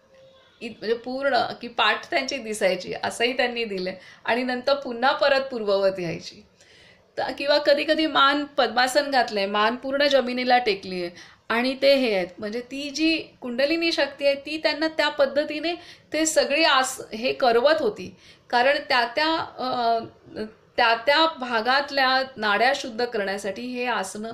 S1: म्हणजे पूर्ण की पाठ त्यांची दिसायची, असंही त्यांनी दिलं. आणि नंतर पुन्हा परत पूर्ववत यायची. किंवा कधी कधी मान पद्मासन घातलंय, मान पूर्ण जमिनीला टेकली आहे आणि ते हे आहेत, म्हणजे ती जी कुंडलिनी शक्ती आहे ती त्यांना त्या पद्धतीने ते सगळी हे करवत होती. कारण त्या भागातल्या नाड्या शुद्ध करण्यासाठी हे आसनं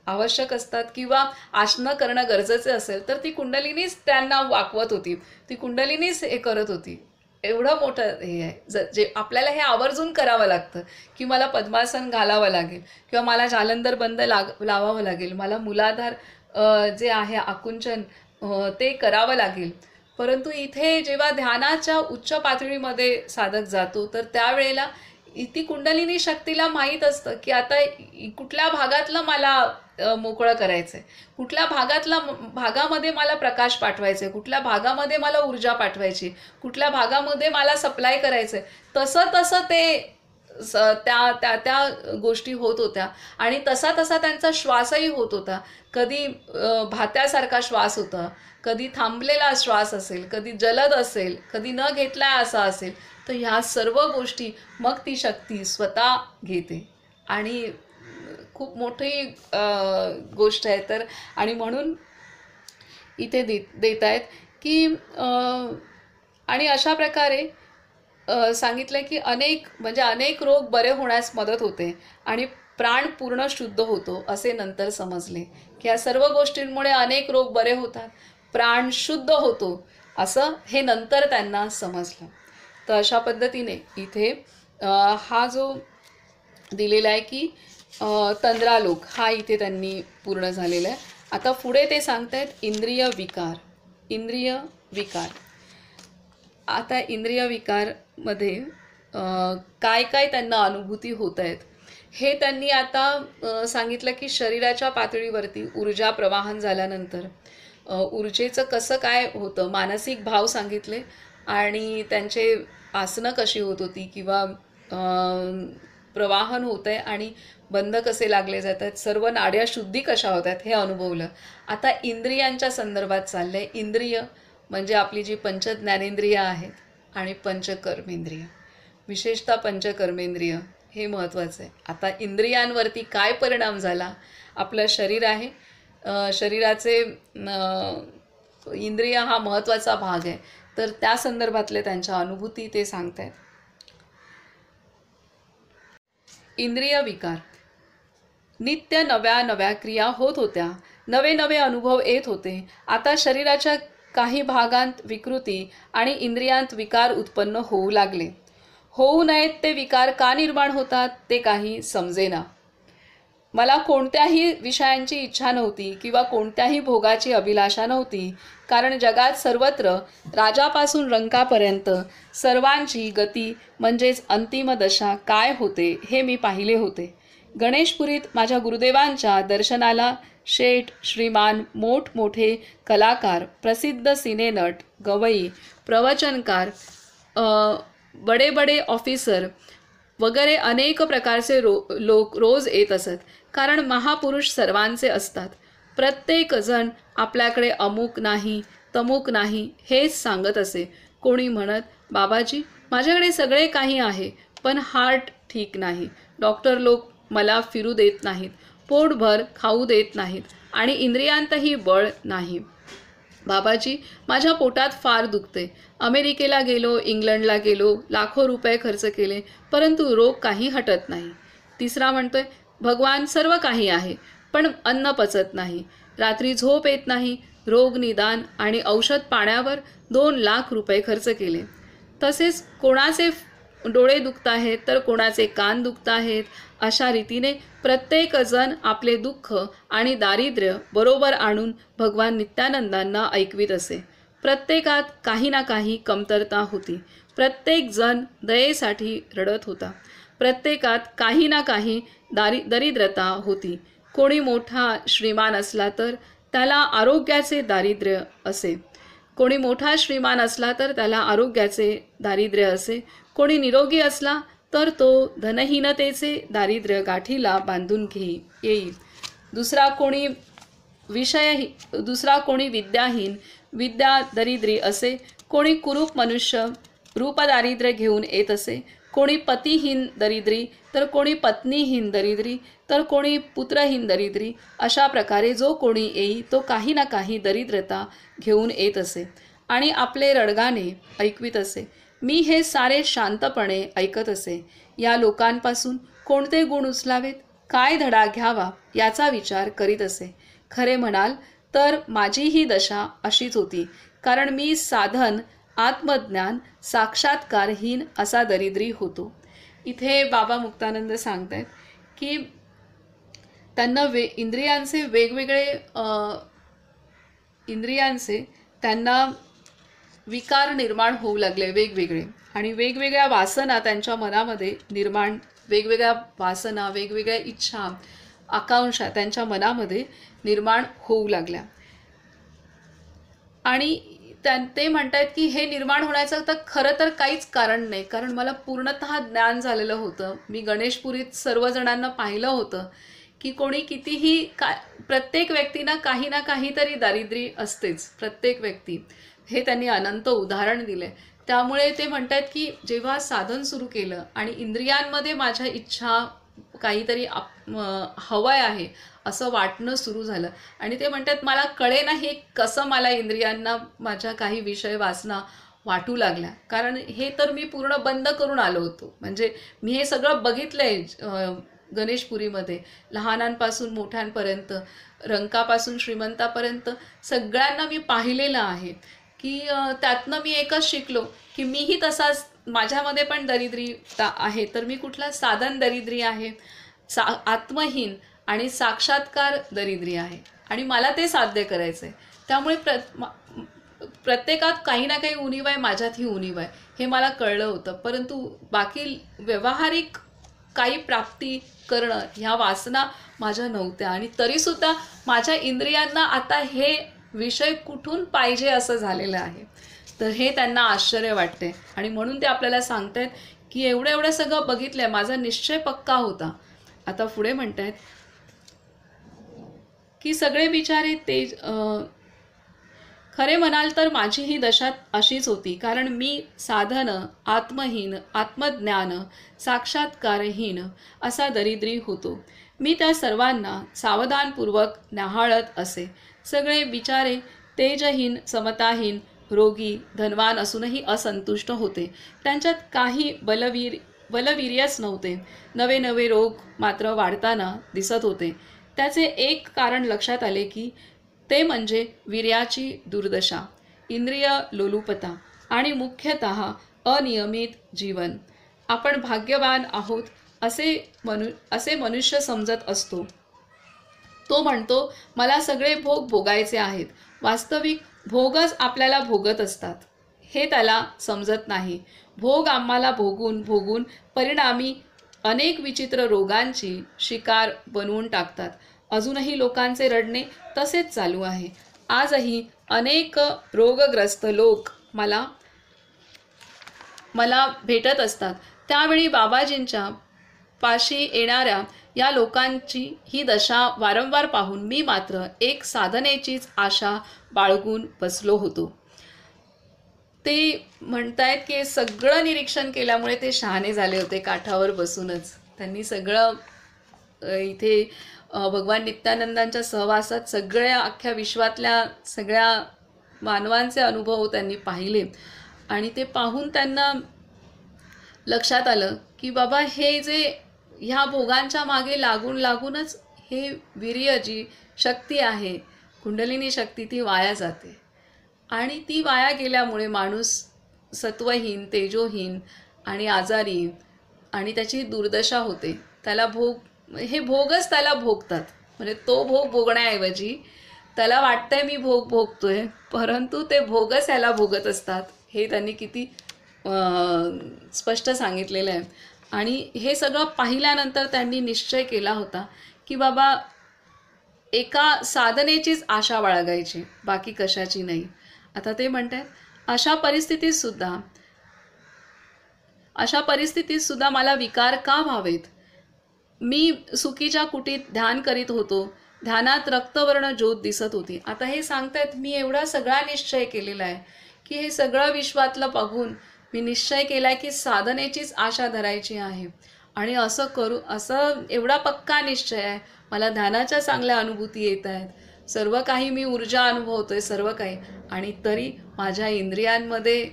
S1: आवश्यक असतात किंवा आसनं करणं गरजेचं असेल तर ती कुंडलिनीच त्यांना वाकवत होती, ती कुंडलिनीच हे करत होती. एवढं मोठं हे आहे जे आपल्याला हे आवर्जून करावं लागतं की मला पद्मासन घालावं लागेल किंवा मला जालंधर बंद लावावं लागेल, मला मूलाधार जे आहे आकुंचन ते करावं लागेल. परंतु इथे जेव्हा ध्यानाच्या उच्च पातळीमध्ये साधक जातो तर त्यावेळेला ती कुंडलिनी शक्तीला माहीत असतं की आता कुठल्या भागातलं मला मोकळं करायचं आहे, कुठल्या भागामध्ये मला प्रकाश पाठवायचा आहे, कुठल्या भागामध्ये मला ऊर्जा पाठवायची, कुठल्या भागामध्ये मला सप्लाय करायचं आहे. तसं ते त्या त्या त्या गोष्टी होत होत्या आणि तसा तसा त्यांचा श्वासही होत होता. कधी भात्यासारखा श्वास होता, कधी थांबलेला श्वास असेल, कधी जलद असेल, कधी न घेतला असा असेल. तर ह्या सर्व गोष्टी मग ती शक्ती स्वतः घेते आणि खूप मोठी गोष्ट आहे. तर आणि म्हणून इथे देत आहेत की आणि अशा प्रकारे सांगितलं की अनेक रोग बरे होण्यास मदत होते आणि प्राण पूर्ण शुद्ध होतो असे नंतर समजले की या सर्व गोष्टींमुळे अनेक रोग बरे होतात, प्राण शुद्ध होतो असं हे नंतर त्यांना समजलं. तर अशा पद्धतीने इथे हा जो दिलेला आहे की तंद्रालोक हा इथे त्यांनी पूर्ण झालेला आहे. आता पुढे ते सांगतायत इंद्रिय विकार. इंद्रिय विकार, आता इंद्रिय विकारमध्ये काय काय त्यांना अनुभूती होत आहेत हे त्यांनी आता सांगितलं की शरीराच्या पातळीवरती ऊर्जा प्रवाहन झाल्यानंतर ऊर्जेचं कसं काय होतं, मानसिक भाव सांगितले आणि त्यांचे आसनं कशी होत होती किंवा प्रवाहन होत आहे आणि बंद कसे लागले जातात, सर्व नाड्या शुद्धी कशा होतात हे अनुभवलं. आता इंद्रियांच्या संदर्भात चाललं आहे. इंद्रिय म्हणजे आपली जी पंचज्ञानेंद्रिय आहेत आणि पंचकर्मेंद्रिय, विशेषतः पंचकर्मेंद्रिय हे महत्त्वाचं आहे. आता इंद्रियांवरती काय परिणाम झाला, आपलं शरीर आहे, शरीराचे इंद्रिय हा महत्त्वाचा भाग आहे. तर त्या संदर्भातले त्यांच्या अनुभूती ते सांगत आहेत. इंद्रिय विकार, नित्य नव्या नव्या क्रिया होत होत्या, नवे नवे अनुभव येत होते. आता शरीराच्या काही भागांत विकृती आणि इंद्रियांत विकार उत्पन्न होऊ लागले. होऊ नयेत ते विकार का निर्माण होतात ते काही समजेना. मला कोणत्याही विषयांची इच्छा नव्हती किंवा कोणत्याही भोगाची अभिलाषा नव्हती, कारण जगात सर्वत्र राजापासून रंकापर्यंत सर्वांची गती म्हणजेच अंतिम दशा काय होते हे मी पाहिले होते. गणेशपुरीत माझ्या गुरुदेवांच्या दर्शनाला शेठ, श्रीमान, मोठमोठे कलाकार, प्रसिद्ध सिनेनट, गवई, प्रवचनकार, बडे बडे ऑफिसर वगैरे अनेक प्रकारचे लोक रोज येत असत, कारण महापुरुष सर्वांचे असतात. प्रत्येक जण आपल्याकडे अमुक नाही तमुक नाही हेच सांगत असे. कोणी म्हणत, बाबाजी माझ्याकडे सगळे काही आहे पण हार्ट ठीक नाही, डॉक्टर लोक मला फिरू देत नाहीत, पोटभर खाऊ देत नाहीत आणि इंद्रियांतही बळ नाही. बाबाजी माझ्या पोटात फार दुखते, अमेरिकेला गेलो, इंग्लंडला गेलो, लाखो रुपये खर्च केले, परंतु रोग काही हटत नाही. तिसरा म्हणतोय, भगवान सर्व काही आहे पण अन्न पचत नाही, रात्री झोप येत नाही, रोग निदान आणि औषध पाण्यावर 2 लाख रुपये खर्च केले. तसेच कोणाचे डोळे दुखत आहेत तर कोणाचे कान दुखत आहेत. अशा रीतीने प्रत्येक जण आपले दुःख आणि दारिद्र्य बरोबर आणून भगवान नित्यानंदांना ऐकवीत असे. प्रत्येकात काही ना काही कमतरता होती, प्रत्येक जण दयेसाठी रडत होता, प्रत्येकात काही ना काही दरिद्रता होती. कोणी मोठा श्रीमान असला तर त्याला आरोग्याचे दारिद्र्य असे, कोणी मोठा श्रीमान असला तर त्याला आरोग्याचे दारिद्र्य असे, कोणी निरोगी असला तर तो धनहीनतेचे दारिद्र्य गाठीला बांधून येईल. दुसरा कोणी विद्याहीन, विद्या दरिद्री असे, कोणी कुरूप मनुष्य रूपदारिद्र्य घेऊन येत असे, कोणी पतिहीन दरिद्री तर कोणी पत्नीहीन दरिद्री तर कोणी पुत्रहीन दरिद्री. अशा प्रकारे जो कोणी येई तो काही ना काही दरिद्रता घेऊन येत असे आणि आपले रडगाणे ऐकवीत असे. मी हे सारे शांतपणे ऐकत असे. या लोकांपासून कोणते गुण उचलावेत, काय धडा घ्यावा याचा विचार करीत असे. खरे म्हणाल तर माझीही दशा अशीच होती, कारण मी साधन, आत्मज्ञान, साक्षात्कारहीन असा दरिद्री होतो. इथे बाबा मुक्तानंद सांगत आहेत की त्यांना इंद्रियांचे त्यांना विकार निर्माण होऊ लागले वेगवेगळे, आणि वेगवेगळ्या वासना त्यांच्या मनामध्ये वेगवेगळ्या वासना, वेगवेगळ्या इच्छा, आकांक्षा त्यांच्या मनामध्ये निर्माण होऊ लागल्या. आणि ते म्हणतायत की हे निर्माण होण्याचं तर खरं तर काहीच कारण नाही, कारण मला पूर्णतः ज्ञान झालेलं होतं. मी गणेशपुरीत सर्वजणांना पाहिलं होतं की कोणी कितीही प्रत्येक व्यक्तींना काही ना काहीतरी दारिद्र्य असतेच, प्रत्येक व्यक्ती. हे त्यांनी अनंत उदाहरण दिले. त्यामुळे ते म्हणतात की जेव्हा साधन सुरू केलं आणि इंद्रियांमध्ये माझ्या इच्छा काहीतरी हवंय आहे असं वाटणं सुरू झालं, आणि ते म्हणतात मला कळे नाही कसं मला इंद्रियांना माझ्या काही विषय वासना वाटू लागल्या, कारण हे तर मी पूर्ण बंद करून आलो होतो. म्हणजे मी हे सगळं बघितलंय गणेशपुरीमध्ये, लहानांपासून मोठ्यांपर्यंत, रंकापासून श्रीमंतापर्यंत सगळ्यांना मी पाहिलेलं आहे. की त्यातनं मी एकच शिकलो की मीही तसाच, माझ्यामध्ये पण दरिद्रीता आहे, तर मी कुठला साधन दरिद्री आहे, आत्महीन आणि साक्षात्कार दरिद्री आहे, आणि मला ते साध्य करायचं आहे. त्यामुळे प्रत्येकात काही ना काही उणीव आहे, माझ्यातही उणीव आहे, हे मला कळलं होतं. परंतु बाकी व्यावहारिक काही प्राप्ती करणं ह्या वासना माझ्या नव्हत्या, आणि तरीसुद्धा माझ्या इंद्रियांना आता हे विषय कुठून पाहिजे असं झालेलं आहे. तर हे त्यांना आश्चर्य वाटते, आणि म्हणून ते आपल्याला सांगतायत की एवढं एवढं सगळं बघितलंय, माझा निश्चय पक्का होता. आता पुढे म्हणतायत की सगळे बिचारे ते खरे म्हणाल तर माझी ही दशा अशीच होती, कारण मी साधन, आत्महीन, आत्मज्ञान, साक्षात्कारहीन असा दरिद्री होतो. मी त्या सर्वांना सावधानपूर्वक न्याहाळत असे. सगळे बिचारे तेजहीन, समताहीन, रोगी, धनवान असूनही असंतुष्ट होते. त्यांच्यात काही बलवीर्यच नव्हते. नवे नवे रोग मात्र वाढताना दिसत होते. त्याचे एक कारण लक्षात आले की ते म्हणजे वीर्याची दुर्दशा, इंद्रिय लोलुपता आणि मुख्यतः अनियमित जीवन. आपण भाग्यवान आहोत असे मनुष्य समजत असतो. तो म्हणतो मला सगळे भोग भोगायचे आहेत. वास्तविक भोगच आपल्याला भोगत असतात, हे त्याला समजत नाही. भोग आम्हाला भोगून भोगून परिणामी अनेक विचित्र रोगांची शिकार बनवून टाकतात. अजूनही लोकांचे रडणे तसेच चालू आहे. आजही अनेक रोगग्रस्त लोक मला भेटत असतात. त्यावेळी बाबाजींच्या पाशी येणाऱ्या या लोकांची ही दशा वारंवार पाहून मी मात्र एक साधनेचीच आशा बाळगून बसलो होतो. ते म्हणतायत की सगळं निरीक्षण केल्यामुळे ते शहाणे झाले होते. काठावर बसूनच त्यांनी सगळं इथे भगवान नित्यानंदांच्या सहवासात सगळ्या अख्ख्या विश्वातल्या सगळ्या मानवांचे अनुभव त्यांनी पाहिले, आणि ते पाहून त्यांना लक्षात आलं की बाबा हे जे ह्या भोगांच्या मागे लागून लागूनच हे वीर्य जी शक्ती आहे, कुंडलिनी शक्ती, ती वाया जाते, आणि ती वाया गेल्यामुळे माणूस सत्वहीन, तेजोहीन आणि आजारी, आणि त्याची दुर्दशा होते. त्याला हे भोगच त्याला भोगतात. म्हणजे तो भोग भोगण्याऐवजी त्याला वाटतंय मी भोग भोगतोय, परंतु ते भोगच याला भोगत असतात. हे त्यांनी किती स्पष्ट सांगितलेलं आहे. आणि हे सगळं पाहिल्यानंतर त्यांनी निश्चय केला होता की बाबा एका साधनेचीच आशा बाळगायची, बाकी कशाची नाही. आता ते म्हणतात अशा परिस्थितीत सुद्धा मला विकार का व्हावेत. मी सुखीच्या कुटीत ध्यान करीत होतो. ध्यानात रक्तवर्ण ज्योत दिसत होती. आता हे सांगतायत मी एवढा सगळा निश्चय केलेला आहे की हे सगळं विश्वातलं बघून मी निश्चय केला आहे की साधनेचीच आशा धरायची आहे, आणि असं एवढा पक्का निश्चय आहे. मला ध्यानाच्या चांगल्या अनुभूती येत आहेत, सर्व काही मी ऊर्जा अनुभवतोय, सर्व काही, आणि तरी माझ्या इंद्रियांमध्ये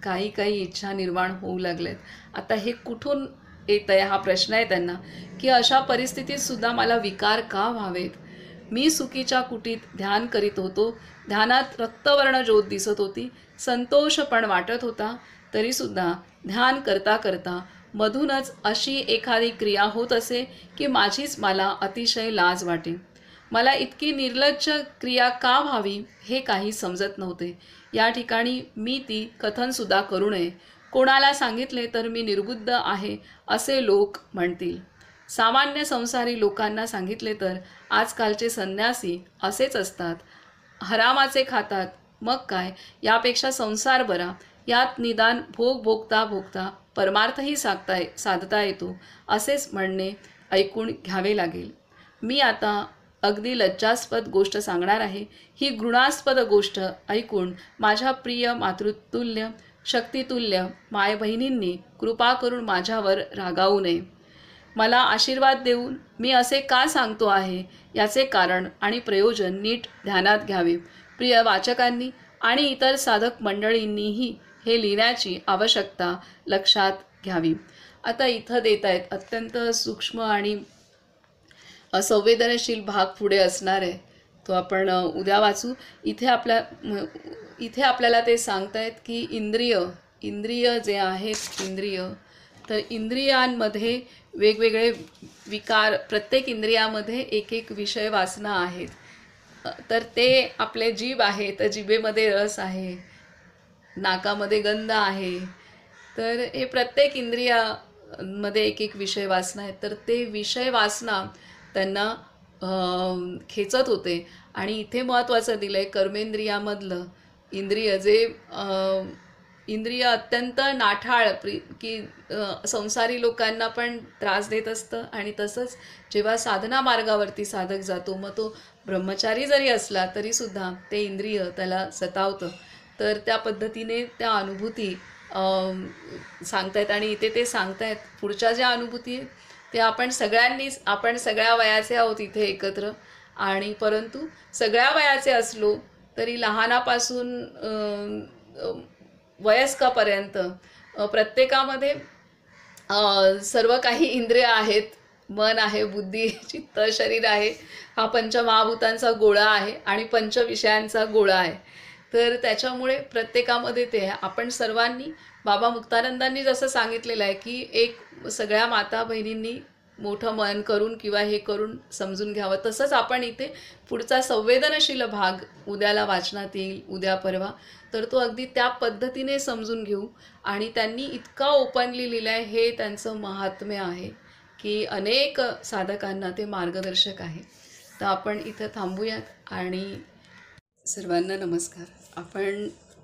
S1: काही काही इच्छा निर्माण होऊ लागल्यात. आता हे कुठून येत आहे हा प्रश्न आहे त्यांना, की अशा परिस्थितीत सुद्धा मला विकार का व्हावेत. मी सुखीच्या कुटीत ध्यान करीत होतो. ध्यानात रक्तवर्ण ज्योत दिसत होती. संतोष पण वाटत होता. तरीसुद्धा ध्यान करता करता मधूनच अशी एखादी क्रिया होत असे की माझीच मला अतिशय लाज वाटे. मला इतकी निर्लज्ज क्रिया का व्हावी हे काही समजत नव्हते. या ठिकाणी मी ती कथनसुद्धा करू नये. कोणाला सांगितले तर मी निर्बुद्ध आहे असे लोक म्हणतील. सामान्य संसारी लोकांना सांगितले तर आजकालचे संन्यासी असेच असतात, हरामाचे खातात, मग काय, यापेक्षा संसार बरा, यात निदान भोग भोगता भोगता परमार्थही साधता येतो, असेच म्हणणे ऐकून घ्यावे लागेल. मी आता अगदी लज्जास्पद गोष्ट सांगणार आहे. ही घृणास्पद गोष्ट ऐकून माझ्या प्रिय मातृतुल्य शक्तितुल्य मायबहिणींनी कृपा करून माझ्यावर रागावू नये. मला आशीर्वाद देऊन मी असे का सांगतो आहे याचे कारण आणि प्रयोजन नीट ध्यानात घ्यावे. प्रिय वाचकांनी आणि इतर साधक मंडळींनीही हे लिहिण्याची आवश्यकता लक्षात घ्यावी. आता इथं देत आहेत अत्यंत सूक्ष्म आणि संवेदनशील भाग पुढे असणार आहे, तो आपण उद्या वाचू. इथे आपल्याला ते सांगतायत की इंद्रिय जे आहेत तर इंद्रियांमध्ये वेगवेगळे विकार, प्रत्येक इंद्रियामध्ये एक एक विषय वासना आहेत. तर ते आपले जीभ आहे, तर जिभेमध्ये रस आहे, नाकामध्ये गंध आहे. तर हे प्रत्येक इंद्रियामध्ये एक एक विषय वासना आहेत. तर ते विषय वासना त्यांना खेचत होते. आणि इथे महत्त्वाचं दिलं आहे कर्मेंद्रियामधलं इंद्रिय, जे इंद्रिय अत्यंत नाठाळ की संसारी लोकांना पण त्रास देत असतं. आणि तसंच जेव्हा साधना मार्गावरती साधक जातो, मग तो ब्रह्मचारी जरी असला तरीसुद्धा ते इंद्रिय त्याला सतावतं. तर त्या पद्धतीने त्या अनुभूती सांगतायत. आणि इथे ते सांगतायत पुढच्या ज्या अनुभूती आहेत ते आपण सगळ्या वयाचे आहोत इथे एकत्र. आणि परंतु सगळ्या वयाचे असलो तरी लहानापासून वयस्कापर्यंत प्रत्येकामध्ये सर्व काही इंद्रिय आहेत. मन आहे, बुद्धी, चित्त, शरीर आहे. हा पंचमहाभूतांचा गोळा आहे आणि पंचविषयांचा गोळा आहे. तर त्याच्यामुळे प्रत्येकामध्ये ते आहे. आपण सर्वांनी बाबा मुक्तानंदांनी जसं सांगितलेलं आहे की एक सगळ्या माता बहिणींनी मोठं मन करून किंवा हे करून समजून घ्यावं, तसंच आपण इथे पुढचा संवेदनशील भाग उद्याला वाचनात येईल, उद्या परवा. तर तो अगदी त्या पद्धतीने समजून घेऊ. आणि त्यांनी इतका ओपनली लिहिलं आहे, हे त्यांचं महात्म्य आहे की अनेक साधकांना ते मार्गदर्शक आहे. तर आपण इथं थांबूयात. आणि सर्वांना नमस्कार. आपण